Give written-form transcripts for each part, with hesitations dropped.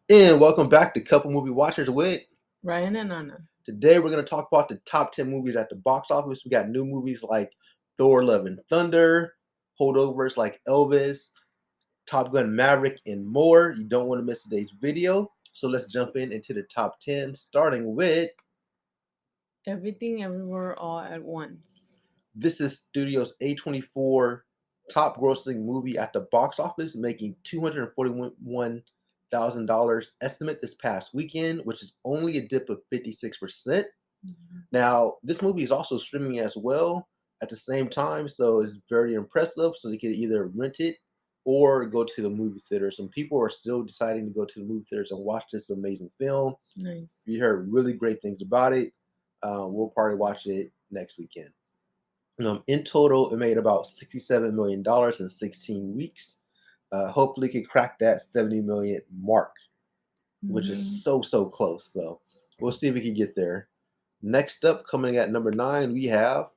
And welcome back to Couple Movie Watchers with Ryan and Anna. today we're going to talk about the top 10 movies at the box office. We got new movies like Thor Love and Thunder, holdovers like Elvis, Top Gun Maverick, and more. You don't want to miss today's video. So let's jump into the top 10, starting with Everything Everywhere All at Once. this is Studios A24 top grossing movie at the box office, making $241,000 estimate this past weekend, which is only a dip of 56%. Now, this movie is also streaming as well at the same time, so it's very impressive. So you can either rent it or go to the movie theater. Some people are still deciding to go to the movie theaters and watch this amazing film. Nice. We heard really great things about it. We'll probably watch it next weekend. In total, it made about $67 million in 16 weeks. Hopefully, it can crack that 70 million mark, which is so close. So we'll see if we can get there. Next up, coming at number 9, we have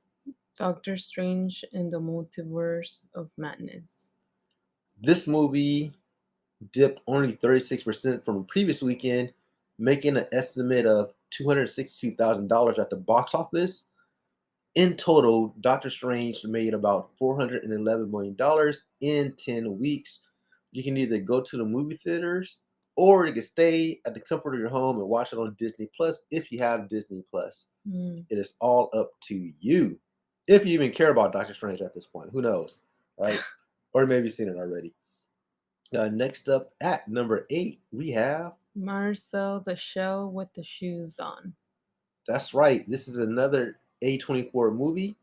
Doctor Strange and the Multiverse of Madness. this movie dipped only 36% from the previous weekend, making an estimate of $262,000 at the box office. In total, Doctor Strange made about $411 million in 10 weeks. You can either go to the movie theaters or you can stay at the comfort of your home and watch it on Disney Plus if you have Disney Plus. It is all up to you. If you even care about Doctor Strange at this point, who knows, right? Or maybe you've seen it already. Next up at number 8, we have Marcel The Show with the Shoes On. That's right. This is another A24 movie.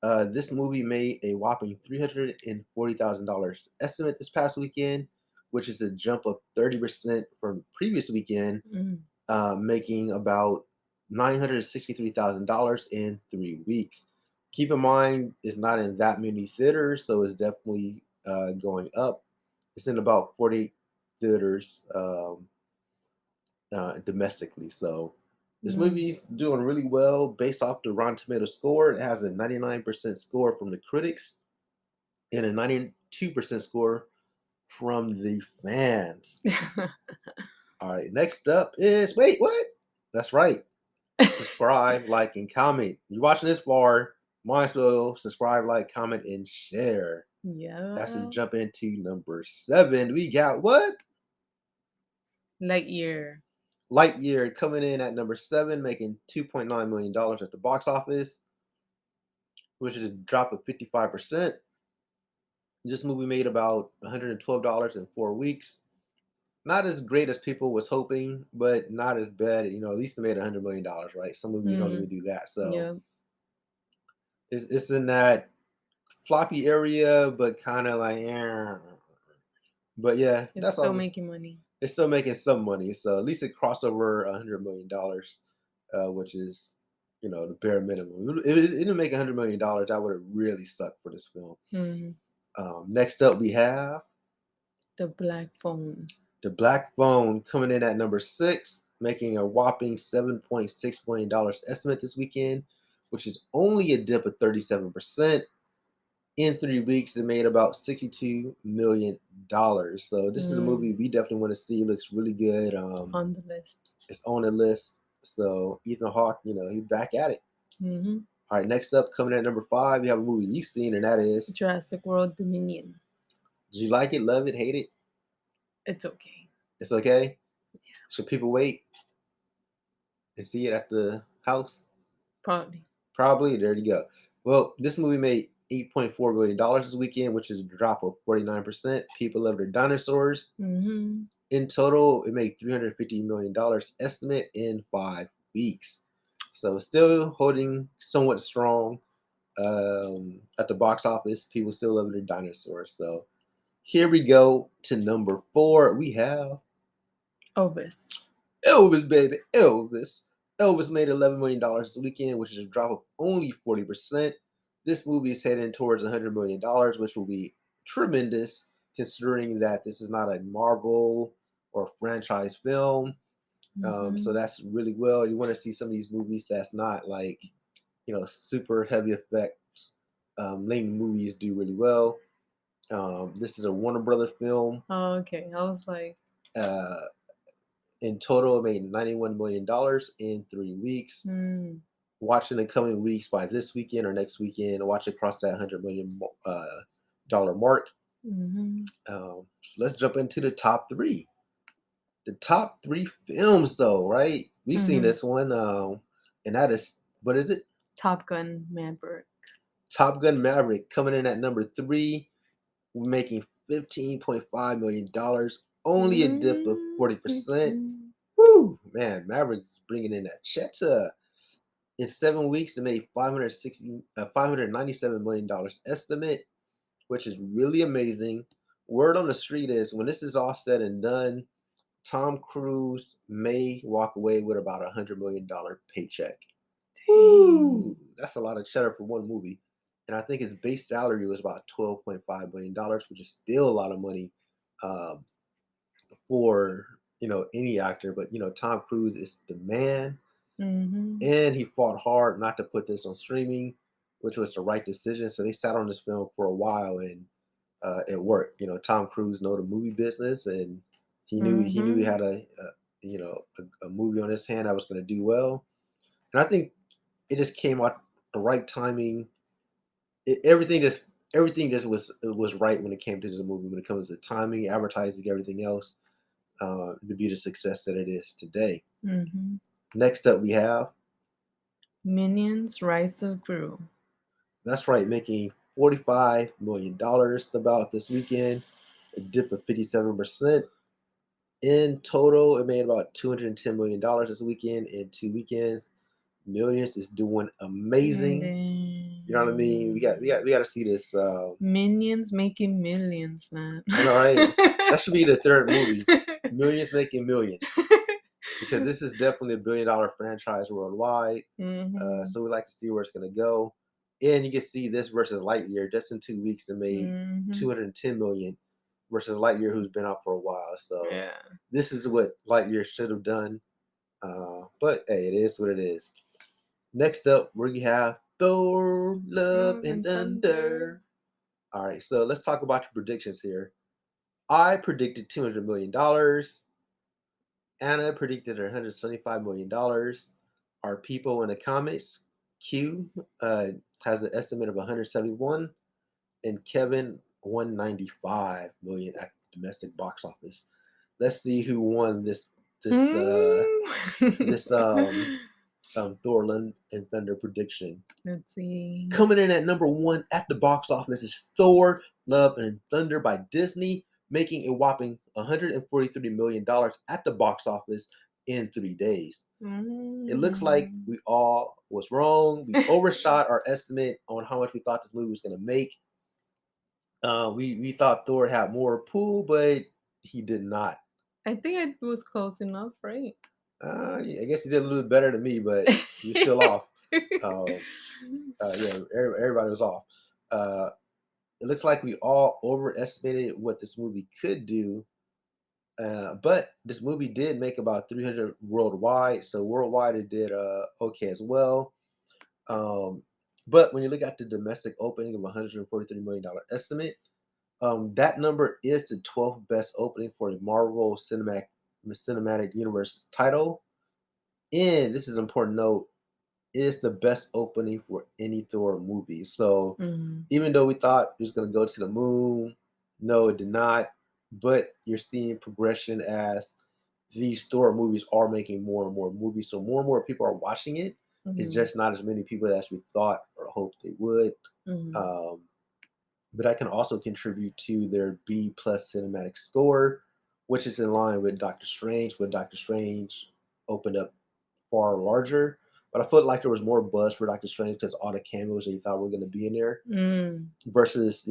This movie made a whopping $340,000 estimate this past weekend, which is a jump of 30% from previous weekend, making about $963,000 in 3 weeks. Keep in mind, it's not in that many theaters, so it's definitely going up. It's in about 40 theaters domestically. So this movie's doing really well based off the Rotten Tomato score. It has a 99% score from the critics and a 92% score from the fans. All right, next up is wait, what? That's right. Subscribe, like, and comment. You're watching this far, might as well subscribe, like, comment, and share. Yeah. As we jump into number 7, we got what? Lightyear. Lightyear coming in at number 7, making $2.9 million at the box office, which is a drop of 55%. This movie made about $112 in 4 weeks. Not as great as people was hoping, but not as bad. At least it made $100 million, right? Some movies don't even do that. So it's in that floppy area, but kind of like, but yeah, It's that's still all. making money. It's still making some money. So at least it crossed over $100 million, which is, the bare minimum. If it didn't make $100 million, that would have really sucked for this film. Next up, we have The Black Phone. The Black Phone coming in at number 6, making a whopping $7.6 million estimate this weekend, which is only a dip of 37%. In 3 weeks, it made about $62 million. So this is a movie we definitely want to see. It looks really good. On the list. It's on the list. So Ethan Hawke, he's back at it. All right, next up, coming at number 5, we have a movie you've seen, and that is Jurassic World Dominion. Did you like it, love it, hate it? It's okay. It's okay? Yeah. Should people wait and see it at the house? Probably. There you go. Well, this movie made $8.4 million this weekend, which is a drop of 49%. People love their dinosaurs. In total, it made $350 million estimate in 5 weeks. So it's still holding somewhat strong at the box office. People still love their dinosaurs. So here we go to number 4. We have Elvis. Elvis, baby. Elvis. Elvis made $11 million this weekend, which is a drop of only 40%. This movie is heading towards $100 million, which will be tremendous considering that this is not a Marvel or franchise film. So that's really well. You want to see some of these movies that's not like, super heavy effects. Lean movies do really well. This is a Warner Brothers film. Oh, okay. I was like, In total, it made $91 million in 3 weeks. Mm. Watch in the coming weeks by this weekend or next weekend. Watch it cross that $100 million dollar mark. Mm-hmm. So let's jump into the top three. The top three films, though, right? We've seen Mm-hmm. this one, and that is, what is it? Top Gun Maverick. Top Gun Maverick coming in at number three, making $15.5 million, only a dip of 40%. Mm-hmm. Woo, man, Maverick's bringing in that cheddar. In 7 weeks, it made $597 million estimate, which is really amazing. Word on the street is when this is all said and done, Tom Cruise may walk away with about $100 million paycheck. Dang. Woo! That's a lot of cheddar for one movie. And I think his base salary was about $12.5 million, which is still a lot of money um, for any actor. But Tom Cruise is the man, Mm-hmm. and he fought hard not to put this on streaming, which was the right decision. So they sat on this film for a while, and it worked. Tom Cruise know the movie business, and he knew he Mm-hmm. had a movie on his hand that was going to do well. And I think it just came out the right timing. Everything just was right when it came to the movie. When it comes to timing, advertising, everything else, to be the success that it is today. Mm-hmm. Next up, we have Minions: Rise of Gru. that's right, making $45 million about this weekend, a dip of 57%. In total, it made about $210 million this weekend in 2 weekends. Millions is doing amazing. You know what I mean? We got to see this. Minions making millions, man. I know, right? That should be the third movie. Millions making millions, because this is definitely a billion-dollar franchise worldwide. Mm-hmm. So we like to see where it's gonna go, and you can see this versus Lightyear. Just in 2 weeks, it made Mm-hmm. 210 million versus Lightyear, who's been out for a while. So Yeah. this is what Lightyear should have done. But hey, it is what it is. Next up, we have Thor, Love, and Thunder. All right, so let's talk about your predictions here. I predicted $200 million. Anna predicted $175 million. Our people in the comments, Q has an estimate of 171, and Kevin 195 million at domestic box office. Let's see who won this this Thor Love and Thunder prediction. Let's see. Coming in at number one at the box office is Thor Love and Thunder by Disney, making a whopping $143 million at the box office in 3 days. It looks like we all was wrong. We overshot our estimate on how much we thought this movie was going to make. We thought Thor had more pool, but he did not. I think it was close enough, right? I guess he did a little bit better than me, but he was still off. Yeah, everybody was off. It looks like we all overestimated what this movie could do. But this movie did make about 300 worldwide. So worldwide it did okay as well. But when you look at the domestic opening of $143 million estimate, that number is the 12th best opening for a Marvel Cinematic Universe title. And this is an important note, is the best opening for any Thor movie. So even though we thought it was going to go to the moon, no, it did not. But you're seeing progression as these Thor movies are making more and more movies. So more and more people are watching it. It's just not as many people as we thought or hoped they would. But that can also contribute to their B plus cinematic score, which is in line with Doctor Strange. But Doctor Strange opened up far larger. But I felt like there was more buzz for Doctor Strange because all the cameos that you thought were going to be in there versus,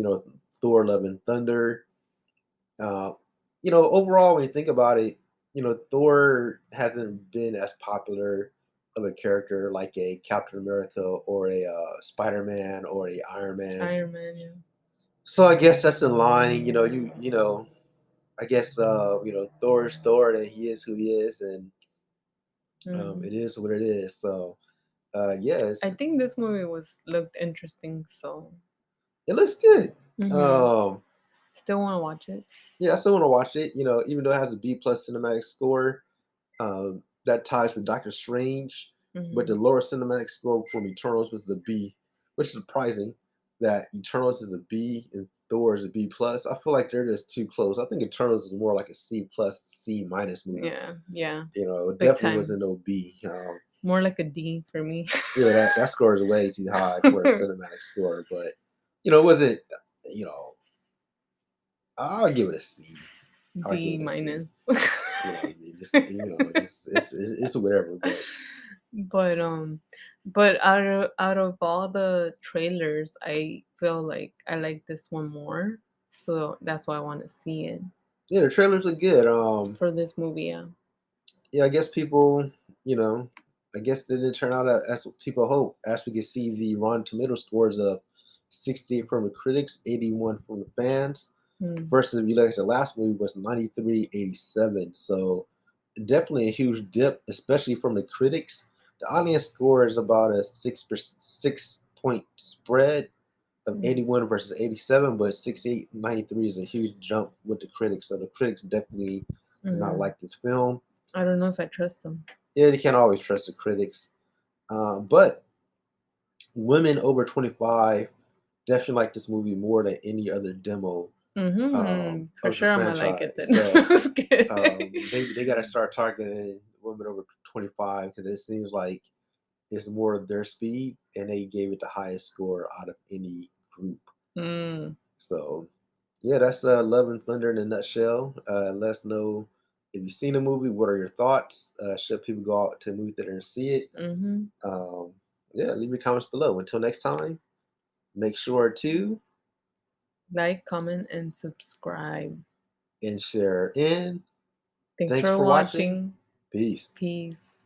Thor Love and Thunder. Overall, when you think about it, Thor hasn't been as popular of a character like a Captain America or a Spider-Man or a Iron Man. Iron Man, yeah. So I guess that's in line. I guess Thor is Thor and he is who he is, and it is what it is. So yes, I think this movie looked interesting, so it looks good. Still want to watch it. Yeah, I still want to watch it. Even though it has a B plus cinematic score, That ties with Doctor Strange, but the Mhm. lower cinematic score from Eternals was the B, which is surprising that Eternals is a B and Thor is a B plus. I feel like they're just too close. I think Eternals is more like a C plus, C minus movie. Yeah, yeah. It Big definitely time. wasn't no B. More like a D for me. Yeah, that score is way too high for a cinematic score, but it wasn't. You know, I'll give it a C. I'll give D it a C. minus. I mean, just it's whatever. But But out of all the trailers, I feel like I like this one more. So that's why I want to see it yeah, the trailers are good. for this movie, yeah. Yeah, I guess people, you know, I guess it didn't turn out as what people hope. As we can see, the Rotten Tomato scores of 60 from the critics, 81 from the fans. Mm. Versus if you look at the last movie was 93-87. So definitely a huge dip, especially from the critics. The audience score is about a 6 point spread of Mm. 81 versus 87, but 68-93 is a huge jump with the critics. So the critics definitely did not Mm. like this film. I don't know if I trust them. Yeah, you can't always trust the critics. But women over 25 definitely like this movie more than any other demo For of the sure, I'm gonna like it franchise. then. So Just kidding. they got to start targeting women over 25 because it seems like it's more of their speed, and they gave it the highest score out of any group. Mm. So yeah, that's Love and Thunder in a nutshell. Let us know if you've seen the movie. What are your thoughts? Should people go out to the movie theater and see it? Mm-hmm. Um, yeah, leave your comments below. Until next time, make sure to Like, comment, and subscribe. and share in. Thanks Thanks for for watching. watching. Peace. Peace.